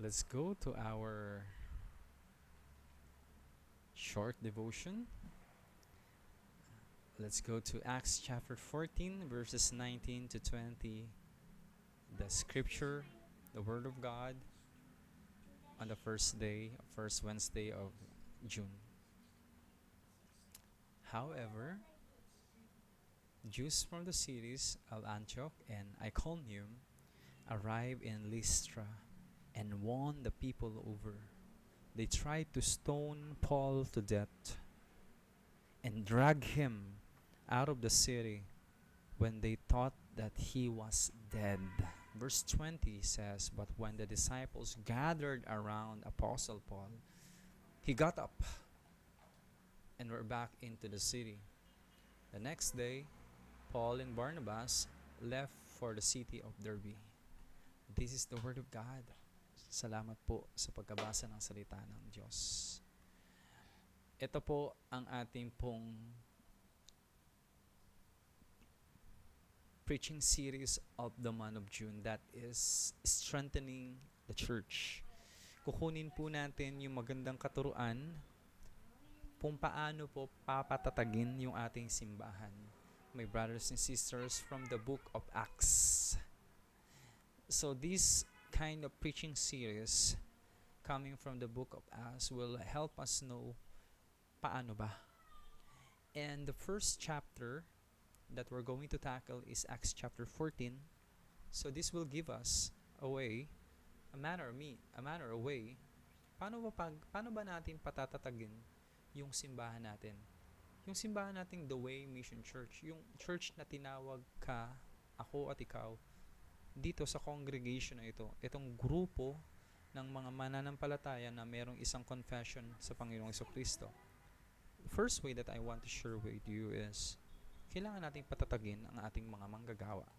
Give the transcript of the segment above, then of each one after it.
Let's go to our short devotion. Let's go to Acts chapter 14, verses 19 to 20. The scripture, the Word of God, on the first Wednesday of June. However, Jews from the cities of Antioch and Iconium arrived in Lystra and won the people over. They tried to stone Paul to death and drag him out of the city when they thought that he was dead. Verse 20 says, "But when the disciples gathered around Apostle Paul, he got up and were back into the city. The next day, Paul and Barnabas left for the city of Derbe." This is the word of God. Salamat po sa pagkabasa ng salita ng Diyos. Ito po ang ating pong preaching series of the month of June, that is strengthening the church. Kukunin po natin yung magandang katuruan kung paano po papatatagin yung ating simbahan. My brothers and sisters, from the book of Acts. So this kind of preaching series coming from the book of Acts will help us know paano ba. And the first chapter that we're going to tackle is Acts chapter 14. So this will give us a way, a manner a way, paano ba natin patatatagin yung simbahan natin? Yung simbahan nating The Way Mission Church, yung church na tinawag ka, ako at ikaw, dito sa congregation na ito, itong grupo ng mga mananampalataya na merong isang confession sa Panginoong Jesucristo. The first way that I want to share with you is kailangan nating patatagin ang ating mga manggagawa.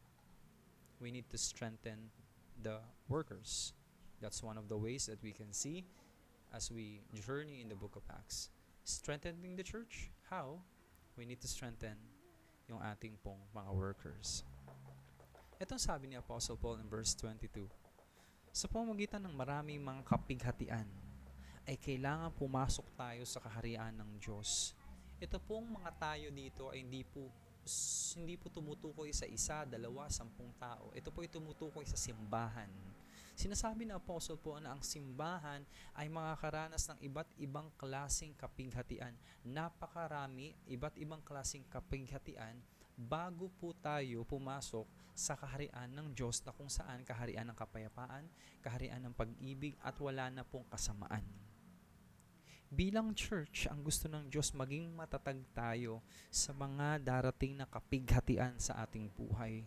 We need to strengthen the workers. That's one of the ways that we can see as we journey in the book of Acts. Strengthening the church? How? We need to strengthen yung ating pong mga workers. Itong sabi ni Apostle Paul in verse 22, "Sa pamamagitan ng maraming mga kapighatian, ay kailangan pumasok tayo sa kaharian ng Diyos." Ito pong mga tayo dito ay hindi po tumutukoy sa isa, dalawa, 10 tao. Ito po ay tumutukoy sa simbahan. Sinasabi ng Apostle po na ang simbahan ay makakaranas ng iba't ibang klaseng kapighatian. Napakarami, iba't ibang klaseng kapighatian bago po tayo pumasok sa kaharian ng Diyos, na kung saan kaharian ng kapayapaan, kaharian ng pag-ibig, at wala na pong kasamaan. Bilang church, ang gusto ng Diyos maging matatag tayo sa mga darating na kapighatian sa ating buhay.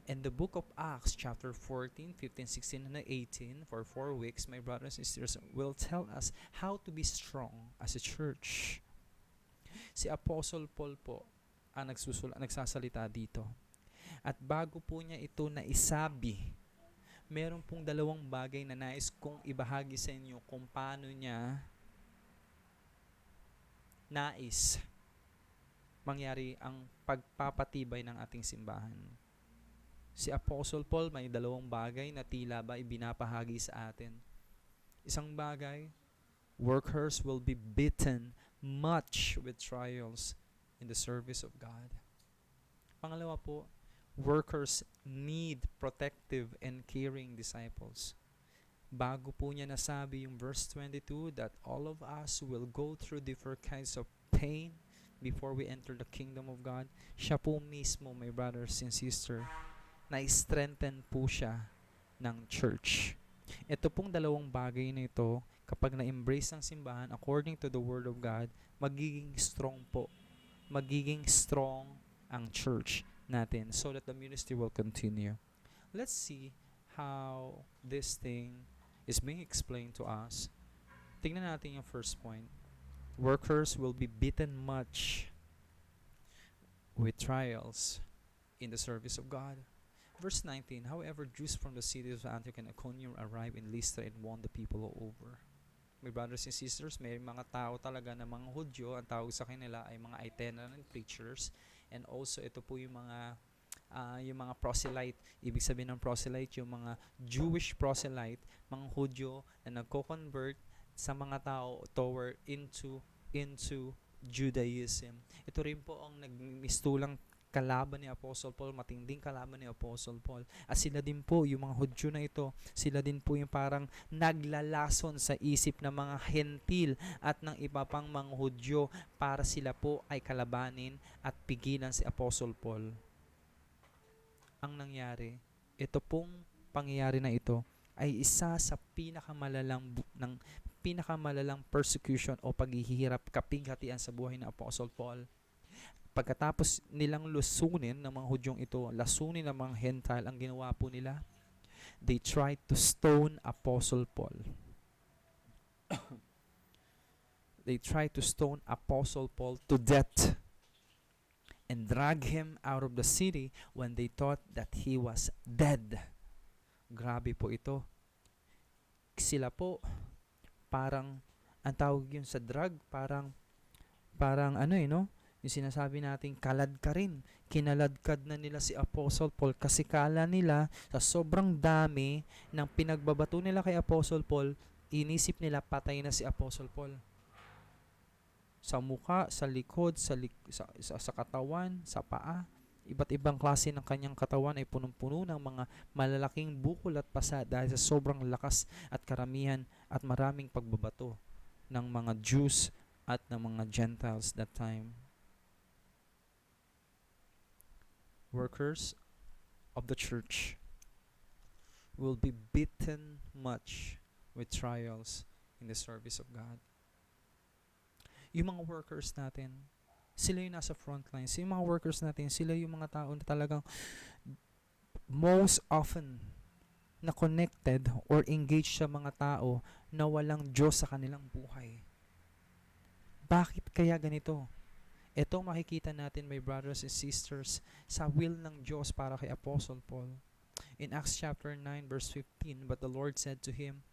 In the book of Acts, chapter 14, 15, 16, and 18, for 4 weeks, my brothers and sisters will tell us how to be strong as a church. Si Apostle Paul po ang nagsasalita dito. At bago po niya ito na isabi, meron pong 2 bagay na nais kong ibahagi sa inyo kung paano niya nais mangyari ang pagpapatibay ng ating simbahan. Si Apostle Paul may 2 bagay na tila ba ibinapahagi sa atin. Isang bagay, workers will be beaten much with trials in the service of God. Pangalawa po, workers need protective and caring disciples. Bago po niya nasabi yung verse 22 that all of us will go through different kinds of pain before we enter the kingdom of God, siya po mismo, my brothers and sisters, na-strengthen po siya ng church. Ito pong 2 bagay na ito, kapag na-embrace ng simbahan according to the Word of God, magiging strong po. Magiging strong ang church natin so that the ministry will continue. Let's see how this thing is being explained to us. Tingnan natin yung first point. Workers will be beaten much with trials in the service of God. Verse 19, "However, Jews from the cities of Antioch and Iconium arrived in Lystra and won the people over." My brothers and sisters, may mga tao talaga na mga Hudyo, ang tawag sa kanila ay mga itinerant preachers, and also ito po yung mga yung mga proselyte. Ibig sabihin ng proselyte, yung mga Jewish proselyte, mga Hudyo na nagko-convert sa mga tao toward into Judaism. Ito rin po ang nagmistulang kalaban ni Apostle Paul, matinding kalaban ni Apostle Paul. At sila din po, yung mga Hudyo na ito, sila din po yung parang naglalason sa isip ng mga hentil at ng iba pang mga Hudyo para sila po ay kalabanin at pigilan si Apostle Paul. Ang nangyari, ito pong pangyayari na ito ay isa sa pinakamalalang persecution o paghihirap, kapighatian sa buhay ng Apostle Paul. Pagkatapos nilang lusunin ng mga Hudyong ito, lasunin ng mga Gentile, ang ginawa po nila, they tried to stone Apostle Paul. They tried to stone Apostle Paul to death and drag him out of the city when they thought that he was dead. Grabe po ito. Sila po, parang, ang tawag yun sa drug, parang no? Yung sinasabi natin, kalad ka rin. Kinaladkad na nila si Apostle Paul kasi kala nila sa sobrang dami ng pinagbabato nila kay Apostle Paul, inisip nila patay na si Apostle Paul. Sa mukha, sa likod, sa katawan, sa paa, iba't ibang klase ng kanyang katawan ay punong-puno ng mga malalaking bukol at pasa dahil sa sobrang lakas at karamihan at maraming pagbabato ng mga Jews at ng mga Gentiles that time. Workers of the church will be beaten much with trials in the service of God. Yung mga workers natin, sila yung nasa front lines. Yung mga workers natin, sila yung mga tao na talagang most often na connected or engaged sa mga tao na walang Diyos sa kanilang buhay. Bakit kaya ganito? Ito makikita natin, my brothers and sisters, sa will ng Diyos para kay Apostle Paul. In Acts chapter 9 verse 15, but the Lord said to him,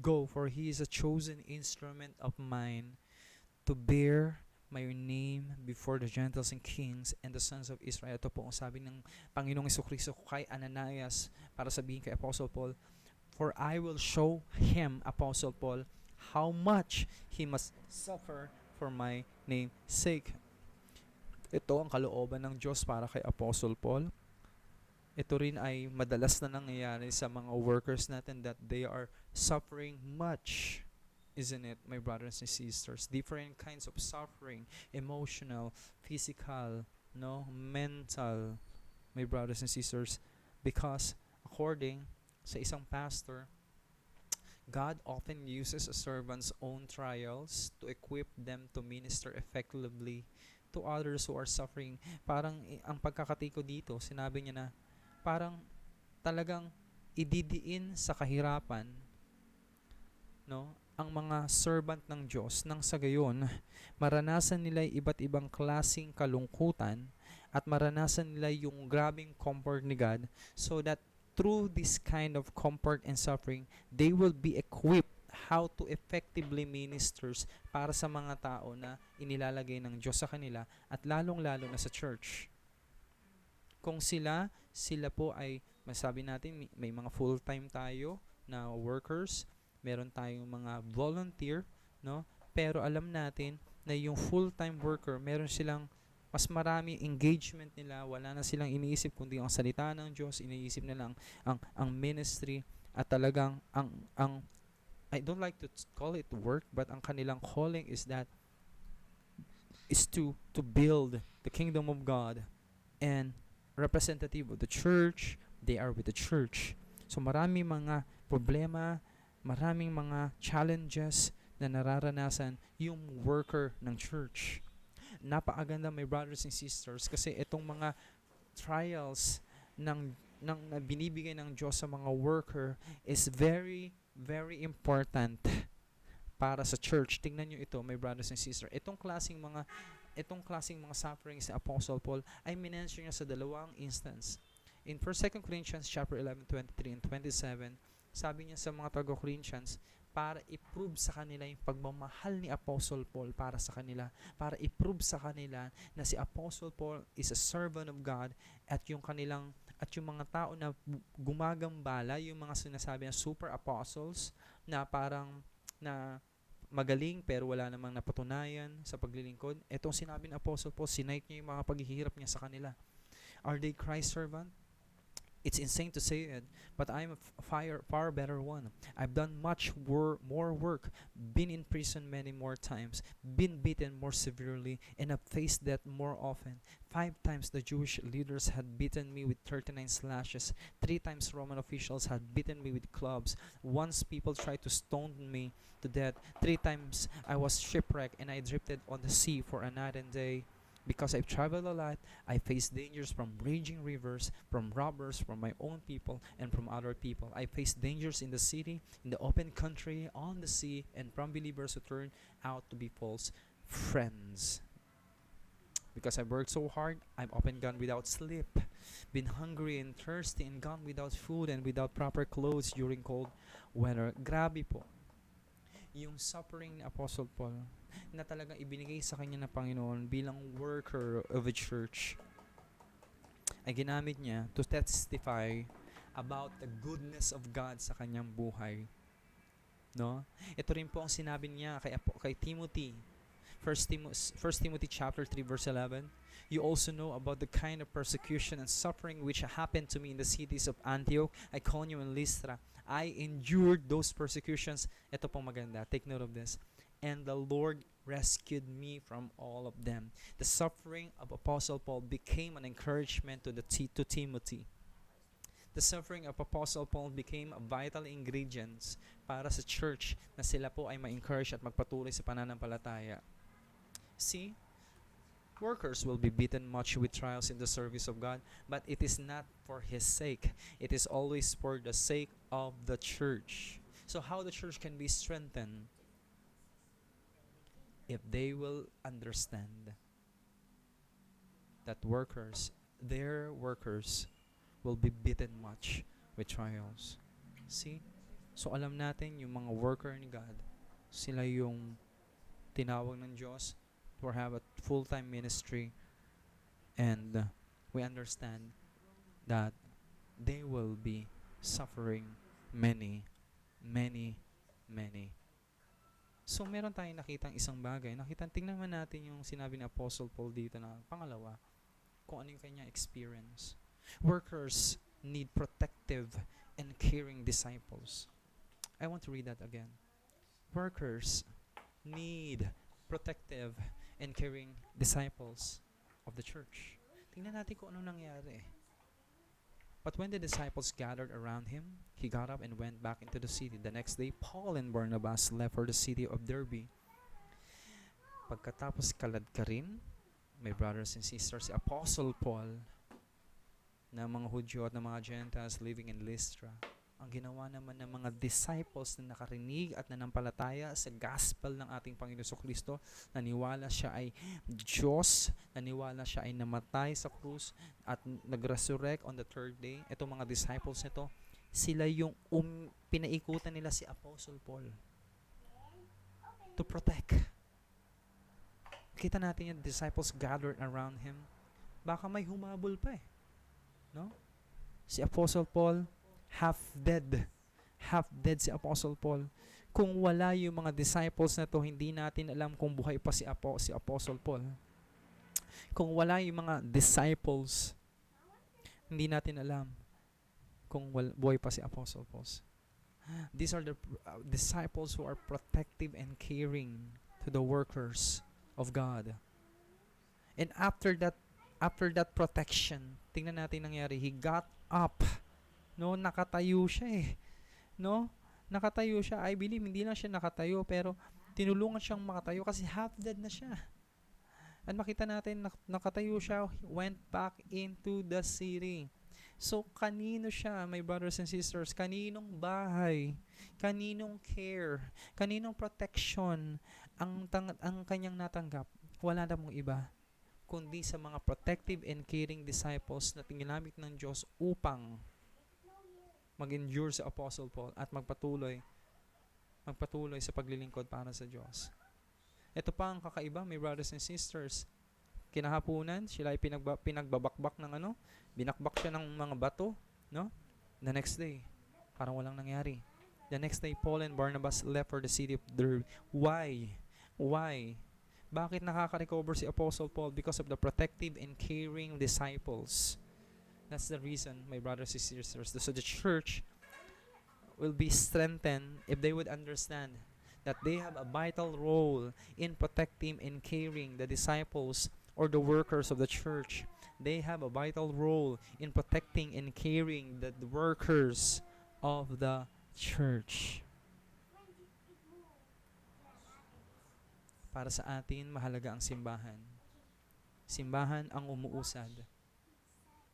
"Go, for he is a chosen instrument of mine to bear my name before the Gentiles and kings and the sons of Israel." Ito po ang sabi ng Panginoong Jesucristo kay Ananias para sabihin kay Apostle Paul, "For I will show him," Apostle Paul, "how much he must suffer for my name's sake." Ito ang kalooban ng Diyos para kay Apostle Paul. Ito rin ay madalas na nangyayari sa mga workers natin that they are suffering much. Isn't it, my brothers and sisters? Different kinds of suffering, emotional, physical, mental, my brothers and sisters. Because according sa isang pastor, God often uses a servant's own trials to equip them to minister effectively to others who are suffering. Parang ang pagkakatiko dito, sinabi niya na parang talagang ididiin sa kahirapan ang mga servant ng Diyos nang sa gayon maranasan nila iba't ibang klaseng kalungkutan at maranasan nila yung grabing comfort ni God, so that through this kind of comfort and suffering, they will be equipped how to effectively ministers para sa mga tao na inilalagay ng Diyos sa kanila at lalong-lalo na sa church. Kung sila po ay, masabi natin, may mga full-time tayo na workers, meron tayong mga volunteer, pero alam natin na yung full-time worker, meron silang mas marami engagement nila, wala na silang iniisip kundi ang salita ng Diyos, iniisip nila ang ministry at talagang ang I don't like to call it work, but ang kanilang calling is to build the kingdom of God and representative of the church, they are with the church. So maraming mga problema, maraming mga challenges na nararanasan yung worker ng church. Napakaganda, my brothers and sisters, kasi itong mga trials ng binibigay ng Diyos sa mga worker is very, very important para sa church. Tingnan nyo ito, my brothers and sisters. Itong klaseng mga sufferings sa Apostle Paul ay minention niya sa dalawang instance. In 1 Corinthians chapter 11, 23 and 27, sabi niya sa mga taga-Corinthians, para i-prove sa kanila yung pagmamahal ni Apostle Paul para sa kanila, para i-prove sa kanila na si Apostle Paul is a servant of God, at yung mga tao na gumagambala, yung mga sinasabi na super apostles na parang na magaling pero wala namang napatunayan sa paglilingkod. Etong sinabi ng Apostle Paul, sinight niya yung mga paghihirap niya sa kanila. Are they Christ servant? It's insane to say it, but I'm a far better one. I've done much more work, been in prison many more times, been beaten more severely, and I've faced death more often. 5 times the Jewish leaders had beaten me with 39 slashes. 3 times Roman officials had beaten me with clubs. Once people tried to stone me to death. 3 times I was shipwrecked and I drifted on the sea for a night and day. Because I've traveled a lot, I faced dangers from raging rivers, from robbers, from my own people, and from other people. I faced dangers in the city, in the open country, on the sea, and from believers who turned out to be false friends. Because I've worked so hard, I've often gone without sleep, been hungry and thirsty, and gone without food and without proper clothes during cold weather. Grabe po. Yung suffering ni Apostle Paul na talagang ibinigay sa kanya ng Panginoon bilang worker of a church ay ginamit niya to testify about the goodness of God sa kanyang buhay. No? Ito rin po ang sinabi niya kay Timothy. 1 Timothy chapter 3 verse 11. You also know about the kind of persecution and suffering which happened to me in the cities of Antioch, Iconium, and Lystra. I endured those persecutions. Ito pong maganda. Take note of this. And the Lord rescued me from all of them. The suffering of Apostle Paul became an encouragement to Timothy. The suffering of Apostle Paul became a vital ingredient para sa church na sila po ay ma-encourage at magpatuloy sa pananampalataya. See? Workers will be beaten much with trials in the service of God, but it is not for His sake. It is always for the sake of the church. So how the church can be strengthened? If they will understand that their workers, will be beaten much with trials. See? So alam natin yung mga worker ni God, sila yung tinawag ng Diyos to have a full-time ministry, and we understand that they will be suffering many. So meron tayong nakitang isang bagay. Tingnan natin yung sinabi ni Apostle Paul dito na pangalawa, kung ano yung kanyang experience. Workers need protective and caring disciples. I want to read that again. Workers need protective and caring disciples of the church. Tingnan natin kung ano nangyari. But when the disciples gathered around him, he got up and went back into the city. The next day, Paul and Barnabas left for the city of Derbe. Pagkatapos kalad-karin, my brothers and sisters, si Apostle Paul, na mga Hudyo at ng mga Gentiles living in Lystra, ang ginawa naman ng mga disciples na nakarinig at nanampalataya sa gospel ng ating Panginoon Jesucristo, naniwala siya ay Diyos, naniwala siya ay namatay sa krus at nag-resurrect on the 3rd day. Itong mga disciples nito, sila yung pinaikutan nila si Apostle Paul to protect. Kita natin yung disciples gathered around him. Baka may humabol pa eh. No? Si Apostle Paul, half dead si Apostle Paul. Kung wala yung mga disciples na to, hindi natin alam kung buhay pa si Apostle Paul. Kung wala yung mga disciples, hindi natin alam kung buhay pa si Apostle Paul. These are the disciples who are protective and caring to the workers of God. And after that protection, tingnan natin nangyari. He got up. No, nakatayo siya eh. No? Nakatayo siya. I believe hindi lang siya nakatayo, pero tinulungan siyang makatayo kasi half dead na siya. At makita natin nakatayo siya, went back into the city. So kanino siya, my brothers and sisters? Kaninong bahay? Kaninong care? Kaninong protection ang kanyang natanggap? Wala namang iba kundi sa mga protective and caring disciples na ginamit ng Diyos upang mag-endure sa Apostle Paul at magpatuloy magpatuloy sa paglilingkod para sa Diyos. Ito pa ang kakaiba, my brothers and sisters. Kinahapunan, sila ay pinagbabakbak ng binakbak siya ng mga bato, no? The next day, parang walang nangyari. The next day, Paul and Barnabas left for the city of Derbe. Why? Why? Bakit nakaka-recover si Apostle Paul? Because of the protective and caring disciples. That's the reason, my brothers and sisters. So the church will be strengthened if they would understand that they have a vital role in protecting and caring the disciples or the workers of the church. They have a vital role in protecting and caring the workers of the church. Para sa atin, mahalaga ang simbahan. Simbahan ang umuusad.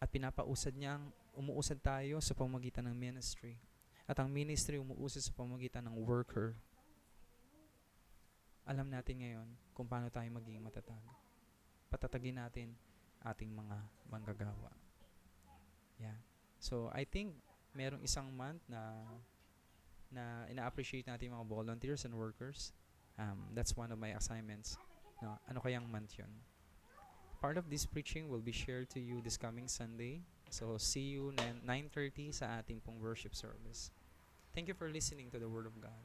At pinapausad niya umuusad tayo sa pamamagitan ng ministry. At ang ministry umuusad sa pamamagitan ng worker. Alam natin ngayon kung paano tayo maging matatag. Patatagin natin ating mga manggagawa. Yeah. So, I think merong isang month na ina-appreciate natin mga volunteers and workers. That's one of my assignments. No, ano kayang month yun? Part of this preaching will be shared to you this coming Sunday. So, see you 9:30 sa ating pong worship service. Thank you for listening to the Word of God.